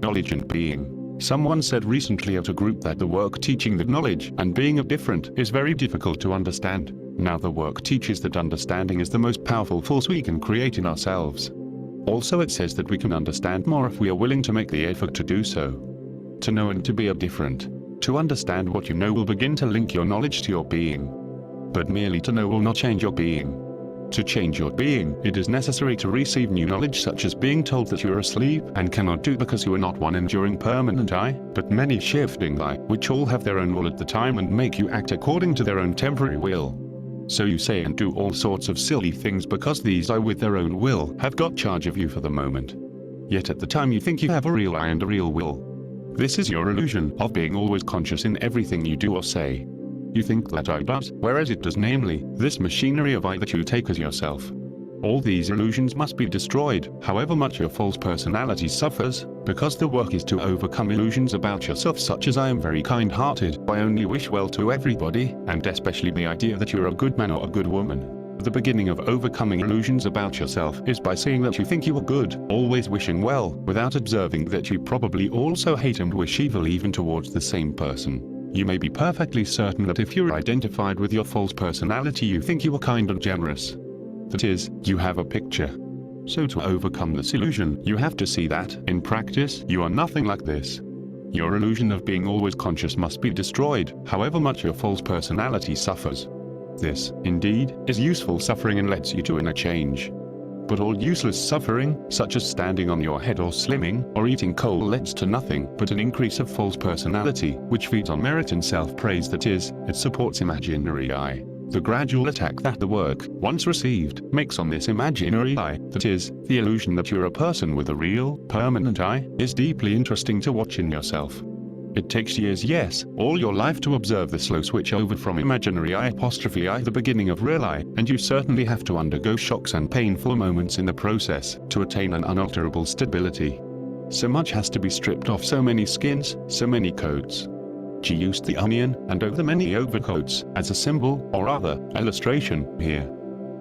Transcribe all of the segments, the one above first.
knowledge and being. Someone said recently at a group that the work teaching that knowledge and being are different is very difficult to understand. Now the work teaches that understanding is the most powerful force we can create in ourselves. Also it says that we can understand more if we are willing to make the effort to do so. To know and to be are different. To understand what you know will begin to link your knowledge to your being. But merely to know will not change your being. To change your being, it is necessary to receive new knowledge, such as being told that you are asleep and cannot do because you are not one enduring permanent I, but many shifting I, which all have their own will at the time and make you act according to their own temporary will. So you say and do all sorts of silly things because these I with their own will have got charge of you for the moment. Yet at the time you think you have a real I and a real will. This is your illusion of being always conscious in everything you do or say. You think that I does, whereas it does, namely, this machinery of I that you take as yourself. All these illusions must be destroyed, however much your false personality suffers, because the work is to overcome illusions about yourself such as I am very kind-hearted, I only wish well to everybody, and especially the idea that you're a good man or a good woman. The beginning of overcoming illusions about yourself is by seeing that you think you are good, always wishing well, without observing that you probably also hate and wish evil even towards the same person. You may be perfectly certain that if you're identified with your false personality you think you are kind and generous. That is, you have a picture. So to overcome this illusion, you have to see that, in practice, you are nothing like this. Your illusion of being always conscious must be destroyed, however much your false personality suffers. This, indeed, is useful suffering and leads you to inner change. But all useless suffering, such as standing on your head or slimming, or eating coal leads to nothing but an increase of false personality, which feeds on merit and self-praise, that is, it supports imaginary I. The gradual attack that the work, once received, makes on this imaginary I, that is, the illusion that you're a person with a real, permanent I, is deeply interesting to watch in yourself. It takes years, yes, all your life to observe the slow switch over from imaginary I', the beginning of real I, and you certainly have to undergo shocks and painful moments in the process to attain an unalterable stability. So much has to be stripped off, so many skins, so many coats. She used the onion and the many overcoats as a symbol, or rather, illustration, here.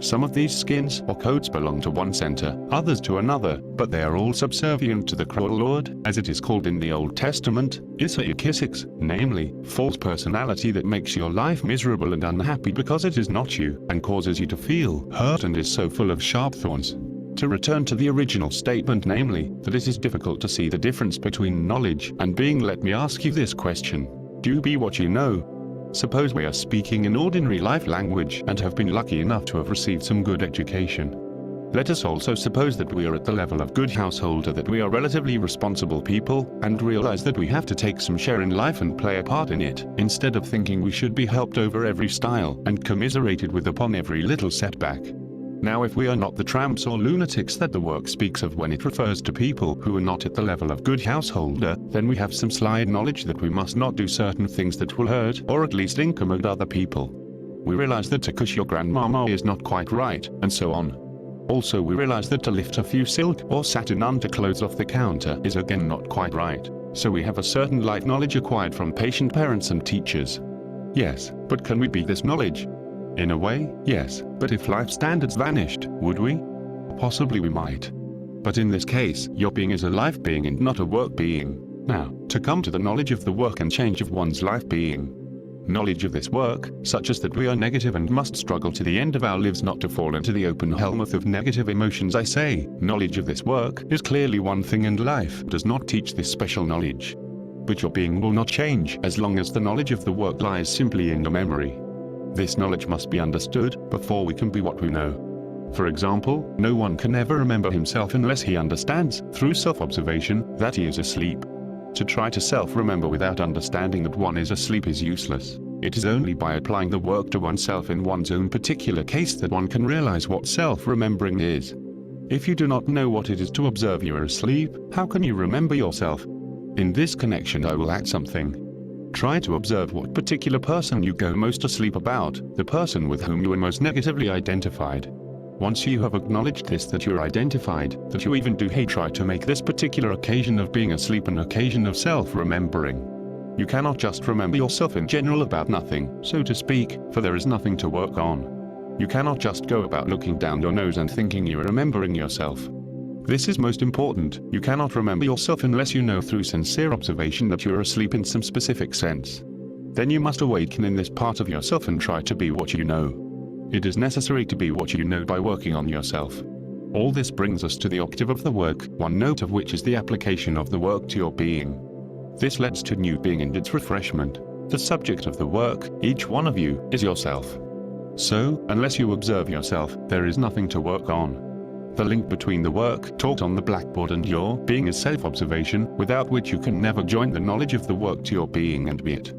Some of these skins or coats belong to one center, others to another, but they are all subservient to the cruel Lord, as it is called in the Old Testament, Issa-ikisix, namely, false personality that makes your life miserable and unhappy because it is not you, and causes you to feel hurt and is so full of sharp thorns. To return to the original statement, namely, that it is difficult to see the difference between knowledge and being, let me ask you this question. Do you be what you know? Suppose we are speaking in ordinary life language and have been lucky enough to have received some good education. Let us also suppose that we are at the level of good householder, that we are relatively responsible people, and realize that we have to take some share in life and play a part in it, instead of thinking we should be helped over every stile and commiserated with upon every little setback. Now if we are not the tramps or lunatics that the work speaks of when it refers to people who are not at the level of good householder, then we have some slight knowledge that we must not do certain things that will hurt or at least incommode other people. We realize that to kiss your grandmama is not quite right, and so on. Also we realize that to lift a few silk or satin underclothes off the counter is again not quite right, so we have a certain life knowledge acquired from patient parents and teachers. Yes, but can we be this knowledge? In a way, yes, but if life standards vanished, would we? Possibly we might. But in this case, your being is a life being and not a work being. Now, to come to the knowledge of the work and change of one's life being. Knowledge of this work, such as that we are negative and must struggle to the end of our lives not to fall into the open hellmouth of negative emotions, I say, knowledge of this work is clearly one thing and life does not teach this special knowledge. But your being will not change as long as the knowledge of the work lies simply in your memory. This knowledge must be understood before we can be what we know. For example, no one can ever remember himself unless he understands, through self-observation, that he is asleep. To try to self-remember without understanding that one is asleep is useless. It is only by applying the work to oneself in one's own particular case that one can realize what self-remembering is. If you do not know what it is to observe you are asleep, how can you remember yourself? In this connection I will add something. Try to observe what particular person you go most asleep about, the person with whom you are most negatively identified. Once you have acknowledged this, that you're identified, that you even do hate, try to make this particular occasion of being asleep an occasion of self-remembering. You cannot just remember yourself in general about nothing, so to speak, for there is nothing to work on. You cannot just go about looking down your nose and thinking you are remembering yourself. This is most important. You cannot remember yourself unless you know through sincere observation that you are asleep in some specific sense. Then you must awaken in this part of yourself and try to be what you know. It is necessary to be what you know by working on yourself. All this brings us to the octave of the work, one note of which is the application of the work to your being. This leads to new being and its refreshment. The subject of the work, each one of you, is yourself. So, unless you observe yourself, there is nothing to work on. The link between the work taught on the blackboard and your being is self-observation, without which you can never join the knowledge of the work to your being and be it.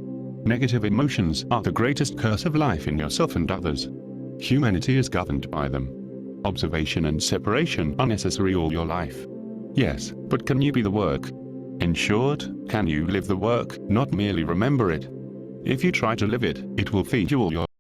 Negative emotions are the greatest curse of life in yourself and others. Humanity is governed by them. Observation and separation are necessary all your life. Yes, but can you be the work? In short, can you live the work, not merely remember it? If you try to live it, it will feed you all your